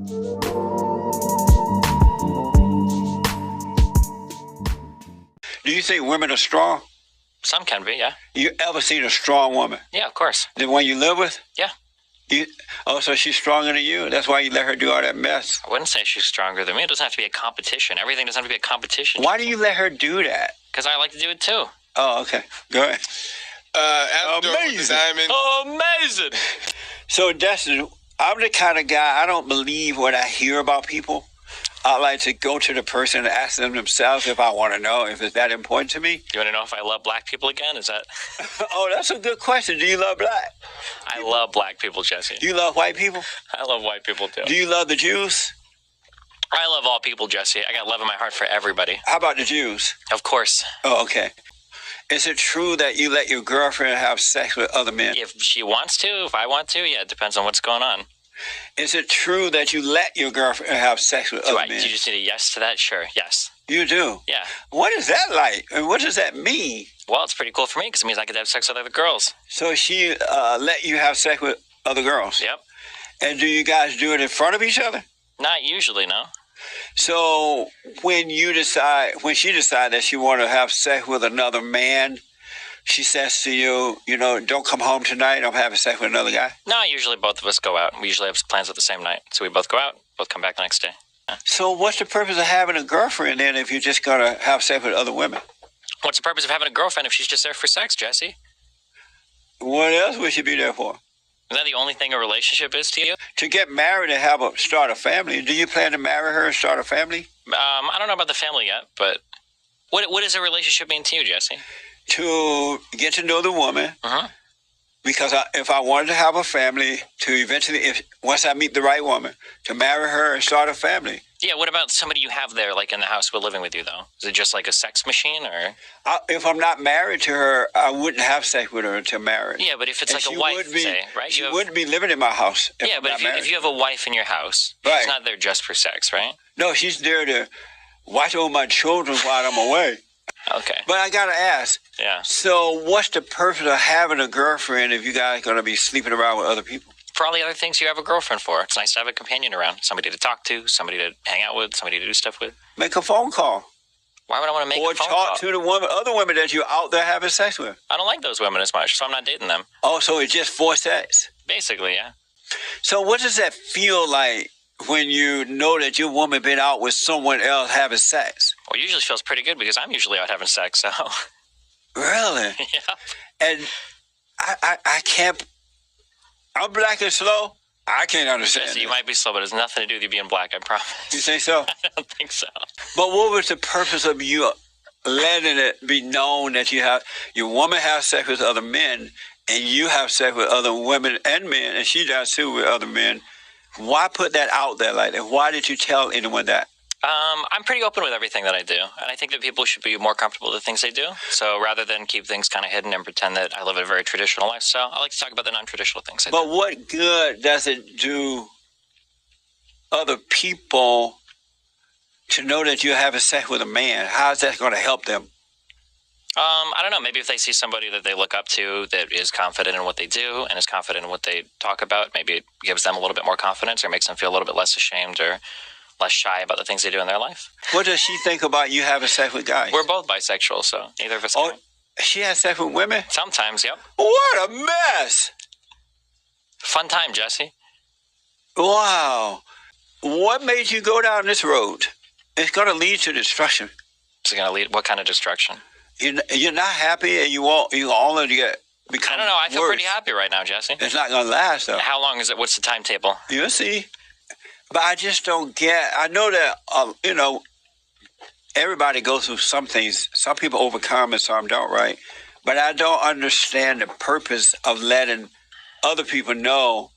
Do you think women are strong? Some can be, yeah. You ever seen a strong woman? Yeah, of course. The one you live with? Yeah. So she's stronger than you? That's why you let her do all that mess? I wouldn't say she's stronger than me. It doesn't have to be a competition. Everything doesn't have to be a competition. Why do you let her do that? Because I like to do it too. Oh, okay. Go ahead. Amazing. Amazing. So, Dustin, I'm the kind of guy, I don't believe what I hear about people. I like to go to the person and ask them themselves if I want to know, if it's that important to me. You want to know if I love black people again? Is that? Oh, that's a good question. Do you love black? I love black people, Jesse. Do you love white people? I love white people too. Do you love the Jews? I love all people, Jesse. I got love in my heart for everybody. How about the Jews? Of course. Oh, okay. Is it true that you let your girlfriend have sex with other men? If she wants to, if I want to, yeah, it depends on what's going on. Is it true that you let your girlfriend have sex with other men? Do you just need a yes to that? Sure, yes. You do? Yeah. What is that like? And what does that mean? Well, it's pretty cool for me because it means I could have sex with other girls. So she let you have sex with other girls? Yep. And do you guys do it in front of each other? Not usually, no. So when she decides that she want to have sex with another man, she says to you, don't come home tonight. I'm having sex with another guy. No, usually both of us go out. We usually have plans at the same night. So we both go out, both come back the next day. Yeah. So what's the purpose of having a girlfriend then if you're just going to have sex with other women? What's the purpose of having a girlfriend if she's just there for sex, Jesse? What else would she be there for? Is that the only thing a relationship is to you? To get married and start a family. Do you plan to marry her and start a family? I don't know about the family yet, but what does a relationship mean to you, Jesse? To get to know the woman. Uh-huh. Because if I wanted to have a family, to eventually, once I meet the right woman, to marry her and start a family. Yeah, what about somebody you have there, like in the house living with you, though? Is it just like a sex machine, or? If I'm not married to her, I wouldn't have sex with her until married. Yeah, but if it's like a wife, say, right? She wouldn't be living in my house. Yeah, but if you have a wife in your house, right. She's not there just for sex, right? No, she's there to watch over my children while I'm away. Okay. But I got to ask. Yeah. So what's the purpose of having a girlfriend if you guys are going to be sleeping around with other people? For all the other things you have a girlfriend for. It's nice to have a companion around. Somebody to talk to, somebody to hang out with, somebody to do stuff with. Make a phone call. Why would I want to make a phone call? Or talk to the other women that you're out there having sex with. I don't like those women as much, so I'm not dating them. Oh, so it's just for sex? Basically, yeah. So what does that feel like when you know that your woman been out with someone else having sex? Well, it usually feels pretty good because I'm usually out having sex, so. Really? Yeah. And I can't. I'm black and slow. I can't understand. Yes, you might be slow, but it has nothing to do with you being black, I promise. You think so? I don't think so. But what was the purpose of you letting it be known that your woman has sex with other men and you have sex with other women and men, and she does too with other men? Why put that out there like that? Why did you tell anyone that? I'm pretty open with everything that I do, and I think that people should be more comfortable with the things they do. So rather than keep things kind of hidden and pretend that I live a very traditional lifestyle, I like to talk about the non-traditional things I do. But what good does it do other people to know that you're having sex with a man? How is that going to help them? I don't know. Maybe if they see somebody that they look up to that is confident in what they do and is confident in what they talk about, maybe it gives them a little bit more confidence or makes them feel a little bit less ashamed or less shy about the things they do in their life. What does she think about you having sex with guys? We're both bisexual, so neither of us can. She has sex with women? Sometimes, yep. What a mess! Fun time, Jesse. Wow. What made you go down this road? It's going to lead to destruction. It's going to lead, what kind of destruction? You're not happy and you only become I don't know. I feel worse. pretty happy right now, Jesse. It's not going to last, though. How long is it? What's the timetable? You'll see. But I just don't get. I know that everybody goes through some things. Some people overcome and some don't, right? But I don't understand the purpose of letting other people know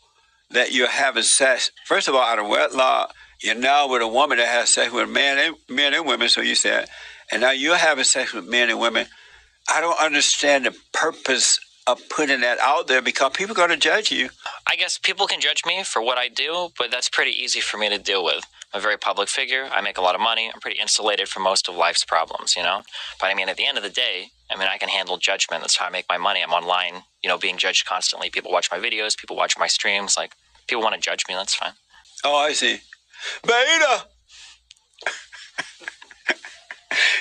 that you're having sex. First of all, out of wedlock, you're now with a woman that has sex with men and women. So you said, and now you're having sex with men and women. I don't understand the purpose of putting that out there because people are going to judge you. I guess people can judge me for what I do, but that's pretty easy for me to deal with. I'm a very public figure. I make a lot of money. I'm pretty insulated from most of life's problems, But I mean, at the end of the day, I can handle judgment. That's how I make my money. I'm online, being judged constantly. People watch my videos. People watch my streams. Like, people want to judge me. That's fine. Oh, I see. Beta.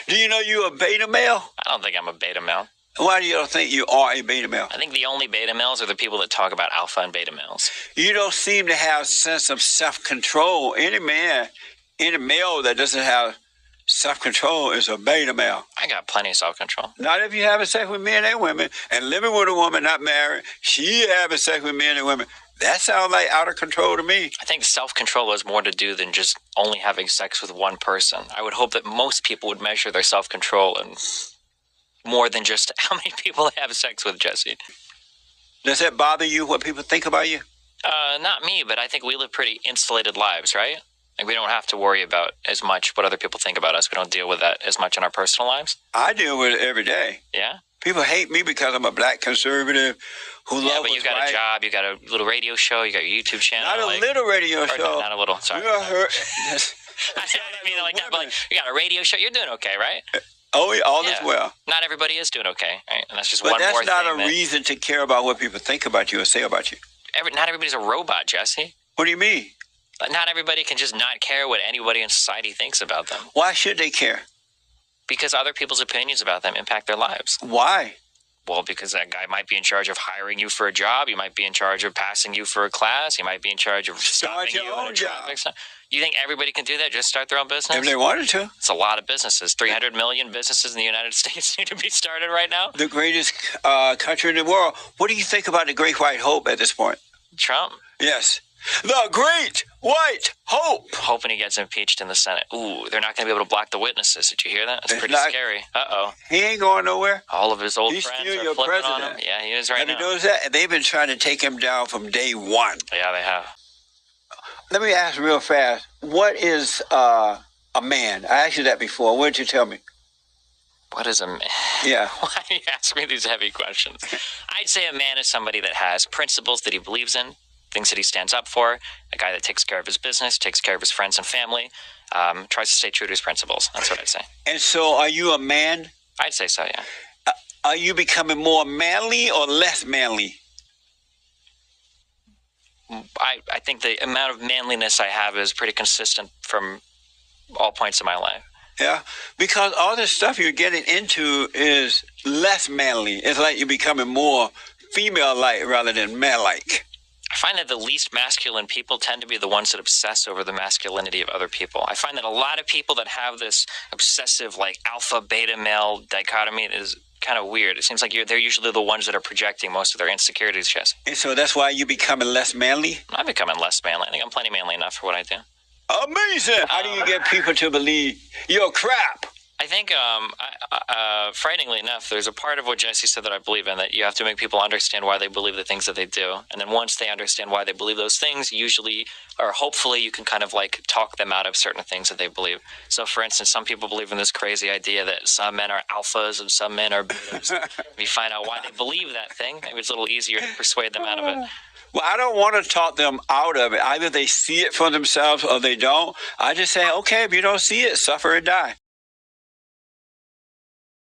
Do you know you're a beta male? I don't think I'm a beta male. Why do you don't think you are a beta male? I think the only beta males are the people that talk about alpha and beta males. You don't seem to have a sense of self-control. Any male that doesn't have self-control is a beta male. I got plenty of self-control. Not if you're having sex with men and women and living with a woman, not married. She having sex with men and women. That sounds like out of control to me. I think self-control has more to do than just only having sex with one person. I would hope that most people would measure their self-control and more than just how many people they have sex with, Jesse. Does that bother you, what people think about you? Not me, but I think we live pretty insulated lives, right? Like, we don't have to worry about as much what other people think about us. We don't deal with that as much in our personal lives. I deal with it every day. Yeah? People hate me because I'm a black conservative who loves. Yeah, but you got a job, you got a little radio show, you got your YouTube channel. Not a little radio show. Not a little, sorry. You're hurt. I mean like that, but like, you got a radio show, you're doing okay, right? Oh, yeah, all is well. Not everybody is doing okay, right? And that's just but one more thing. But that's not a reason to care about what people think about you or say about you. Not everybody's a robot, Jesse. What do you mean? Not everybody can just not care what anybody in society thinks about them. Why should they care? Because other people's opinions about them impact their lives. Why? Well, because that guy might be in charge of hiring you for a job. You might be in charge of passing you for a class. You might be in charge of stopping you in a traffic stop. You think everybody can do that? Just start their own business? If they wanted to. It's a lot of businesses. 300 million businesses in the United States need to be started right now. The greatest country in the world. What do you think about the Great White Hope at this point? Trump? Yes. The Great White Hope. Hoping he gets impeached in the Senate. Ooh, they're not going to be able to block the witnesses. Did you hear that? That's pretty scary. Uh-oh. He ain't going nowhere. All of his old friends still are flipping on him. Yeah, he is right now. Have you noticed that? They've been trying to take him down from day one. Yeah, they have. Let me ask real fast. What is a man? I asked you that before. What did you tell me? What is a man? Yeah. Why do you ask me these heavy questions? I'd say a man is somebody that has principles that he believes in, things that he stands up for, a guy that takes care of his business, takes care of his friends and family, tries to stay true to his principles. That's what I'd say. And so are you a man? I'd say so, yeah. Are you becoming more manly or less manly? I think the amount of manliness I have is pretty consistent from all points of my life. Yeah, because all this stuff you're getting into is less manly. It's like you're becoming more female-like rather than male-like. I find that the least masculine people tend to be the ones that obsess over the masculinity of other people. I find that a lot of people that have this obsessive, like, alpha-beta male dichotomy is kind of weird. It seems like they're usually the ones that are projecting most of their insecurities, Jesse. And so that's why you're becoming less manly? I'm becoming less manly. I think I'm plenty manly enough for what I do. Amazing! How do you get people to believe you're crap? I think, frighteningly enough, there's a part of what Jesse said that I believe in, that you have to make people understand why they believe the things that they do. And then once they understand why they believe those things, usually, or hopefully, you can kind of like talk them out of certain things that they believe. So, for instance, some people believe in this crazy idea that some men are alphas and some men are betas. If you find out why they believe that thing, maybe it's a little easier to persuade them out of it. Well, I don't want to talk them out of it. Either they see it for themselves or they don't. I just say, okay, if you don't see it, suffer and die.